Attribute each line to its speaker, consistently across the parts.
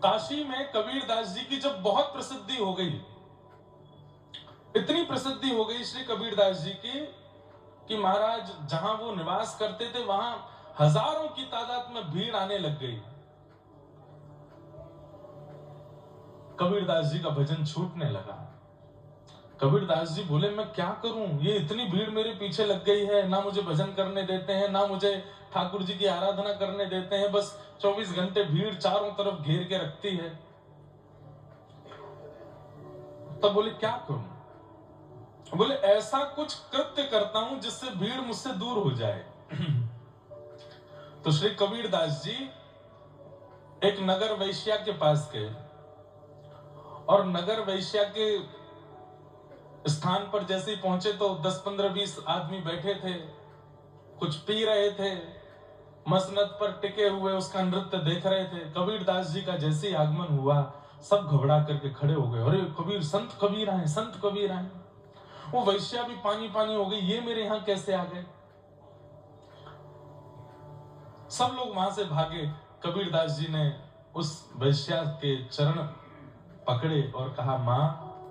Speaker 1: काशी में कबीरदास जी की जब बहुत प्रसिद्धि हो गई, इतनी प्रसिद्धि हो गई श्री कबीरदास जी की कि महाराज जहां वो निवास करते थे वहां हजारों की तादाद में भीड़ आने लग गई। कबीरदास जी का भजन छूटने लगा। कबीरदास जी बोले मैं क्या करूं, ये इतनी भीड़ मेरे पीछे लग गई है, ना मुझे भजन करने देते हैं, ना मुझे ठाकुर जी की आराधना करने देते हैं, बस 24 घंटे भीड़ चारों तरफ घेर के रखती है। तब बोले क्या करूं? बोले ऐसा कुछ कृत्य करता हूं जिससे भीड़ मुझसे दूर हो जाए। तो श्री कबीरदास जी एक नगर वैश्या के पास गए और नगर वैश्या के स्थान पर जैसे ही पहुंचे तो 10, 15, 20 आदमी बैठे थे, कुछ पी रहे थे, मसनद पर टिके हुए उसका नृत्य देख रहे थे। कबीरदास जी का जैसे ही आगमन हुआ सब घबरा करके खड़े हो गए, अरे कबीर, संत कबीर आए, संत कबीर आए। वो वैश्या भी पानी पानी हो गई, ये मेरे यहां कैसे आ गए? सब लोग वहां से भागे। कबीरदास जी ने उस वैश्या के चरण पकड़े और कहा, मां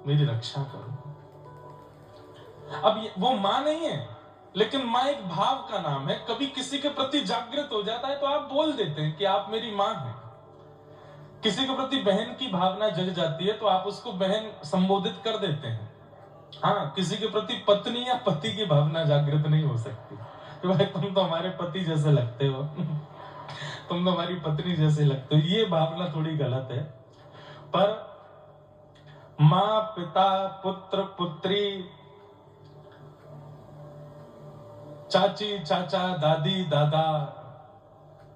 Speaker 1: मेरी रक्षा करो। अब वो मां नहीं है, लेकिन मां एक भाव का नाम है। कभी किसी के प्रति जागृत हो जाता है तो आप बोल देते हैं कि आप मेरी मां हैं। किसी के प्रति बहन की भावना जग जाती है तो आप उसको बहन संबोधित कर देते हैं। हाँ, किसी के प्रति पत्नी या पति की भावना जागृत नहीं हो सकती कि भाई तुम तो हमारे पति जैसे लगते हो, तुम तो हमारी पत्नी जैसे लगते हो। ये भावना थोड़ी गलत है। पर मां, पिता, पुत्र, पुत्री, चाची, चाचा, दादी, दादा,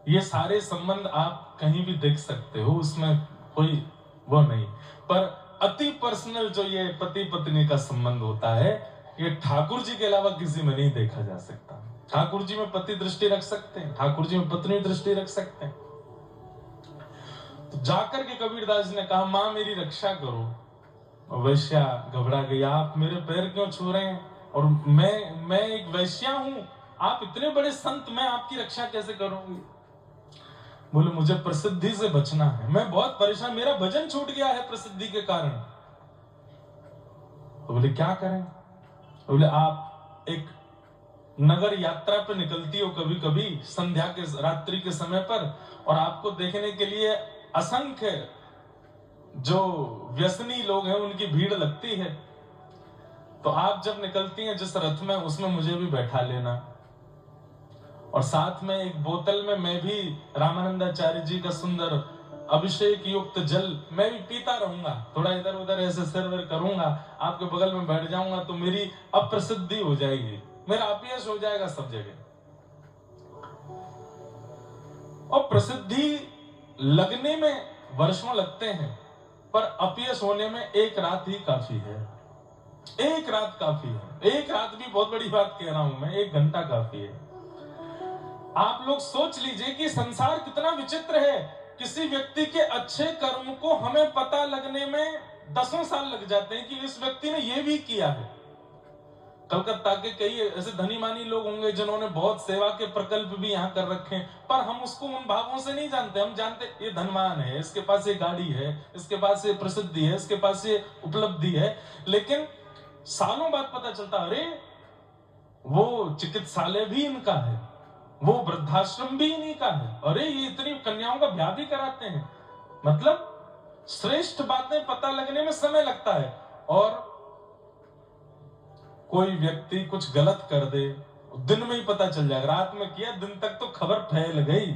Speaker 1: ये सारे संबंध आप कहीं भी देख सकते हो, उसमें कोई वो नहीं। पर अति पर्सनल जो ये पति पत्नी का संबंध होता है, ये ठाकुर जी के अलावा किसी में नहीं देखा जा सकता। ठाकुर जी में पति दृष्टि रख सकते हैं, ठाकुर जी में पत्नी दृष्टि रख सकते हैं। तो जाकर के कबीरदास जी ने कहा, मां मेरी रक्षा करो। वैश्या घबरा गई, आप मेरे पैर क्यों छू रहे हैं? और मैं एक वैश्या हूं, आप इतने बड़े संत, मैं आपकी रक्षा कैसे करूंगी? बोले मुझे प्रसिद्धि से बचना है, मैं बहुत परेशान, मेरा भजन छूट गया है प्रसिद्धि के कारण। तो बोले क्या करें? बोले आप एक नगर यात्रा पे निकलती हो कभी कभी संध्या के, रात्रि के समय पर, और आपको देखने के लिए असंख्य जो व्यसनी लोग हैं उनकी भीड़ लगती है। तो आप जब निकलती हैं जिस रथ में, उसमें मुझे भी बैठा लेना, और साथ में एक बोतल में मैं भी रामानंदाचार्य जी का सुंदर अभिषेक युक्त जल मैं भी पीता रहूंगा, थोड़ा इधर उधर ऐसे सिर विर करूंगा, आपके बगल में बैठ जाऊंगा तो मेरी अप्रसिद्धि हो जाएगी, मेरा अपयश हो जाएगा सब जगह। और प्रसिद्धि लगने में वर्षों लगते हैं, पर अपयश होने में एक रात ही काफी है। एक रात काफी है। एक रात भी बहुत बड़ी बात कह रहा हूं मैं, 1 घंटा काफी है। आप लोग सोच लीजिए कि संसार कितना विचित्र है। किसी व्यक्ति के अच्छे कर्म को हमें पता लगने में 10 साल लग जाते हैं कि इस व्यक्ति ने यह भी किया है। कलकत्ता के कई ऐसे धनी मानी लोग होंगे जिन्होंने बहुत सेवा के प्रकल्प भी यहाँ कर रखे हैं, पर हम उसको उन भावों से नहीं जानते। हम जानते ये धनवान है, इसके पास ये गाड़ी है, इसके पास ये प्रसिद्धि है, इसके पास ये उपलब्धि है, लेकिन सालों बाद पता चलता अरे वो चिकित्सालय भी इनका है, वो वृद्धाश्रम भी इन्हीं का है, अरे ये इतनी कन्याओं का ब्याह भी कराते हैं। मतलब श्रेष्ठ बातें पता लगने में समय लगता है। और कोई व्यक्ति कुछ गलत कर दे, दिन में ही पता चल जाएगा, रात में किया दिन तक तो खबर फैल गई।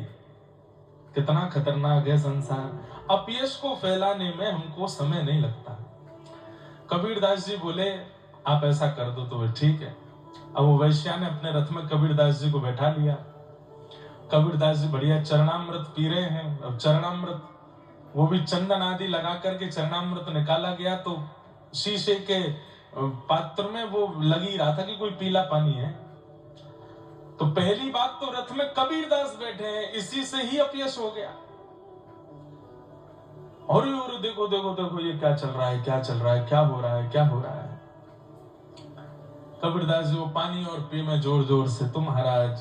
Speaker 1: कितना खतरनाक है संसार। अपयश को फैलाने में हमको समय नहीं लगता। कबीरदास जी बोले आप ऐसा कर दो तो ठीक है। अब वो वैश्या ने अपने रथ में कबीरदास जी को बैठा लिया। कबीरदास जी बढ़िया चरणामृत पी रहे हैं। अब चरणामृत वो भी चंदन आदि लगा करके चरणामृत निकाला गया, तो शीशे के पात्र में वो लगी रहा था कि कोई पीला पानी है। तो पहली बात तो रथ में कबीरदास बैठे हैं, इसी से ही अपयश हो गया। और देखो देखो देखो ये क्या चल रहा है, क्या चल रहा है, क्या हो रहा है, क्या हो रहा है। कबीरदास जी वो पानी और पी में जोर जोर से, तुम महाराज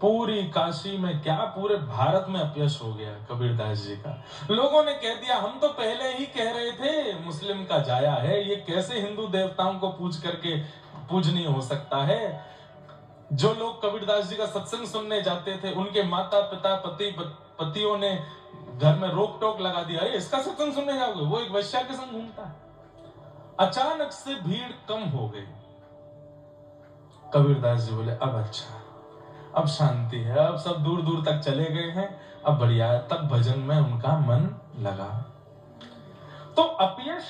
Speaker 1: पूरी काशी में क्या पूरे भारत में अपयश हो गया कबीरदास जी का। लोगों ने कह दिया हम तो पहले ही कह रहे थे मुस्लिम का जाया है, ये कैसे हिंदू देवताओं को पूज करके पूजनीय हो सकता है। जो लोग कबीरदास जी का सत्संग सुनने जाते थे उनके माता पिता पतियों ने घर में रोक टोक लगा दिया, अरे इसका सत्संग सुनने जाओगे, वो एक वैश्या के संग घूमता है। अचानक से भीड़ कम हो गई। कबीरदास जी बोले अब अच्छा, अब शांति है, अब सब दूर दूर तक चले गए हैं, अब बढ़िया है। तब भजन में उनका मन लगा। तो अपयश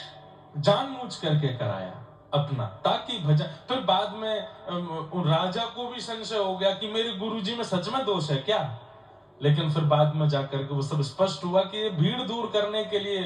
Speaker 1: जानबूझ करके कराया अपना, ताकि भजन। फिर बाद में राजा को भी संशय हो गया कि मेरे गुरुजी में सच में दोष है क्या। लेकिन फिर बाद में जाकर के वो सब स्पष्ट हुआ कि ये भीड़ दूर करने के लिए